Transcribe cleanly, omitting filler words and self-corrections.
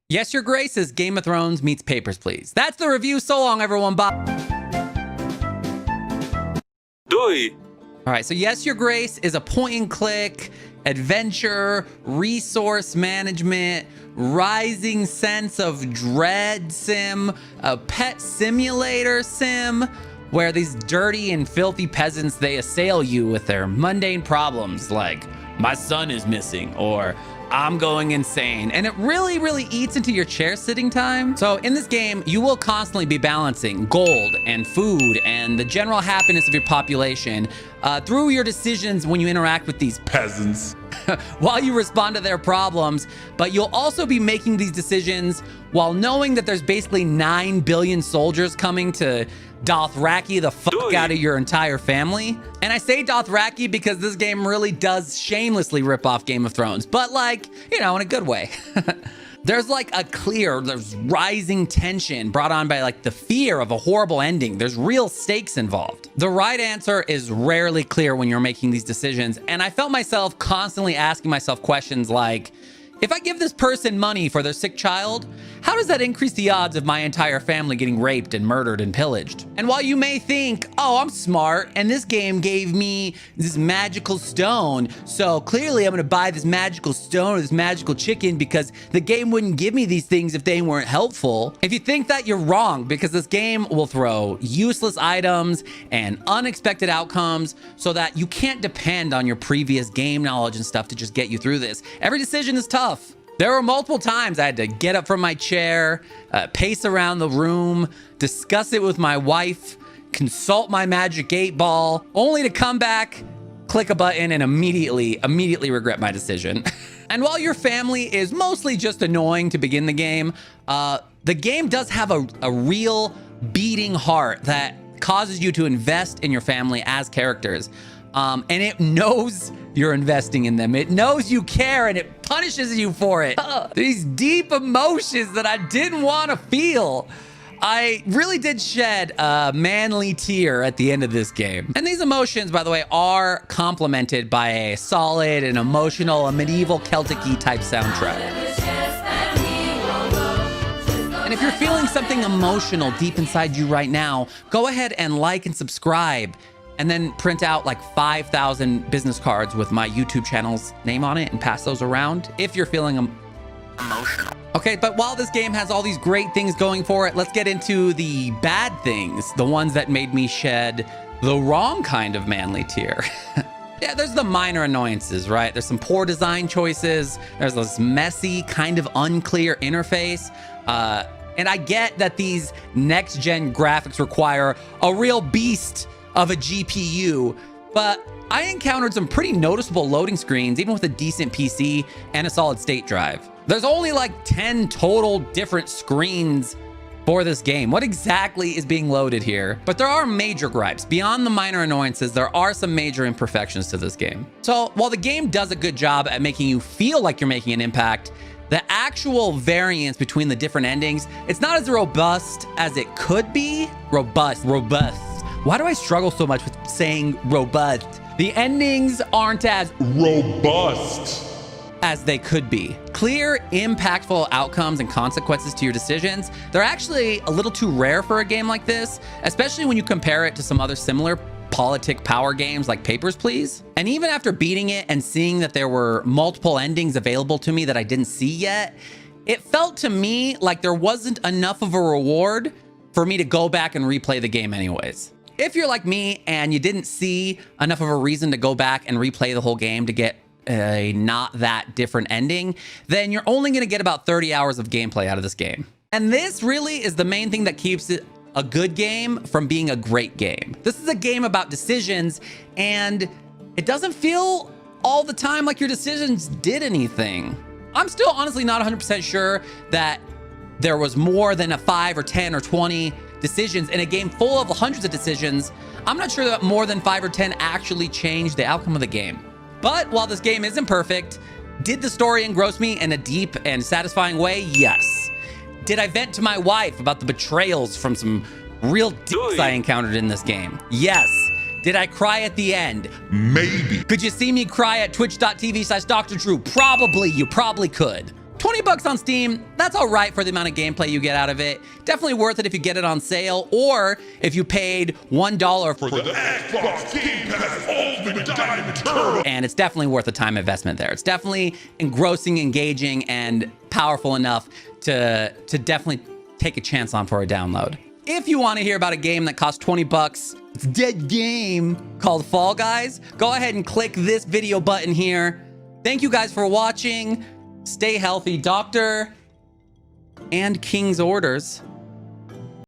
Yes, Your Grace is Game of Thrones meets Papers, Please. That's the review. So long, everyone. Bye. Doi. All right, so Yes, Your Grace is a point-and-click adventure, resource management, rising sense of dread sim, a pet simulator sim, where these dirty and filthy peasants, they assail you with their mundane problems like, my son is missing, or I'm going insane. And it really, really eats into your chair sitting time. So in this game, you will constantly be balancing gold and food and the general happiness of your population through your decisions when you interact with these peasants while you respond to their problems. But you'll also be making these decisions while knowing that there's basically 9 billion soldiers coming to Dothraki the fuck out of your entire family. And I say Dothraki because this game really does shamelessly rip off Game of Thrones, but like, you know, in a good way. There's like there's rising tension brought on by like the fear of a horrible ending. There's real stakes involved. The right answer is rarely clear when you're making these decisions. And I felt myself constantly asking myself questions like, if I give this person money for their sick child, how does that increase the odds of my entire family getting raped and murdered and pillaged? And while you may think, oh, I'm smart, and this game gave me this magical stone, so clearly I'm gonna buy this magical stone or this magical chicken because the game wouldn't give me these things if they weren't helpful. If you think that, you're wrong, because this game will throw useless items and unexpected outcomes so that you can't depend on your previous game knowledge and stuff to just get you through this. Every decision is tough. There were multiple times I had to get up from my chair, pace around the room, discuss it with my wife, consult my magic 8-ball, only to come back, click a button, and immediately regret my decision. And while your family is mostly just annoying to begin the game does have a real beating heart that causes you to invest in your family as characters. And it knows you're investing in them. It knows you care, and it punishes you for it. These deep emotions that I didn't want to feel. I really did shed a manly tear at the end of this game. And these emotions, by the way, are complemented by a solid and emotional, a medieval Celtic-y type soundtrack. And if you're feeling something emotional deep inside you right now, go ahead and like and subscribe, and then print out like 5,000 business cards with my YouTube channel's name on it and pass those around if you're feeling emotional. Okay, but while this game has all these great things going for it, let's get into the bad things, the ones that made me shed the wrong kind of manly tear. Yeah, there's the minor annoyances, right? There's some poor design choices. There's this messy, kind of unclear interface. And I get that these next-gen graphics require a real beast of a GPU, but I encountered some pretty noticeable loading screens, even with a decent PC and a solid state drive. There's only like 10 total different screens for this game. What exactly is being loaded here? But there are major gripes. Beyond the minor annoyances, there are some major imperfections to this game. So while the game does a good job at making you feel like you're making an impact, the actual variance between the different endings, it's not as robust as it could be. Robust. Why do I struggle so much with saying robust? The endings aren't as robust as they could be. Clear, impactful outcomes and consequences to your decisions, they're actually a little too rare for a game like this, especially when you compare it to some other similar politic power games like Papers, Please. And even after beating it and seeing that there were multiple endings available to me that I didn't see yet, it felt to me like there wasn't enough of a reward for me to go back and replay the game anyways. If you're like me and you didn't see enough of a reason to go back and replay the whole game to get a not that different ending, then you're only going to get about 30 hours of gameplay out of this game. And this really is the main thing that keeps it a good game from being a great game. This is a game about decisions, and it doesn't feel all the time like your decisions did anything. I'm still honestly not 100% sure that there was more than a 5 or 10 or 20 decisions in a game full of hundreds of decisions. I'm not sure that more than 5 or 10 actually changed the outcome of the game. But while this game isn't perfect, did the story engross me in a deep and satisfying way? Yes. Did I vent to my wife about the betrayals from some real dicks I encountered in this game? Yes. Did I cry at the end? Maybe. Could you see me cry at twitch.tv/DrDroo? Probably. You probably could. 20 bucks on Steam, that's all right for the amount of gameplay you get out of it. Definitely worth it if you get it on sale, or if you paid $1 for the Xbox Game Pass Ultimate Diamond Turbo. And it's definitely worth a time investment there. It's definitely engrossing, engaging, and powerful enough to definitely take a chance on for a download. If you want to hear about a game that costs 20 bucks, it's a dead game called Fall Guys, go ahead and click this video button here. Thank you guys for watching. Stay healthy, Doctor and King's orders.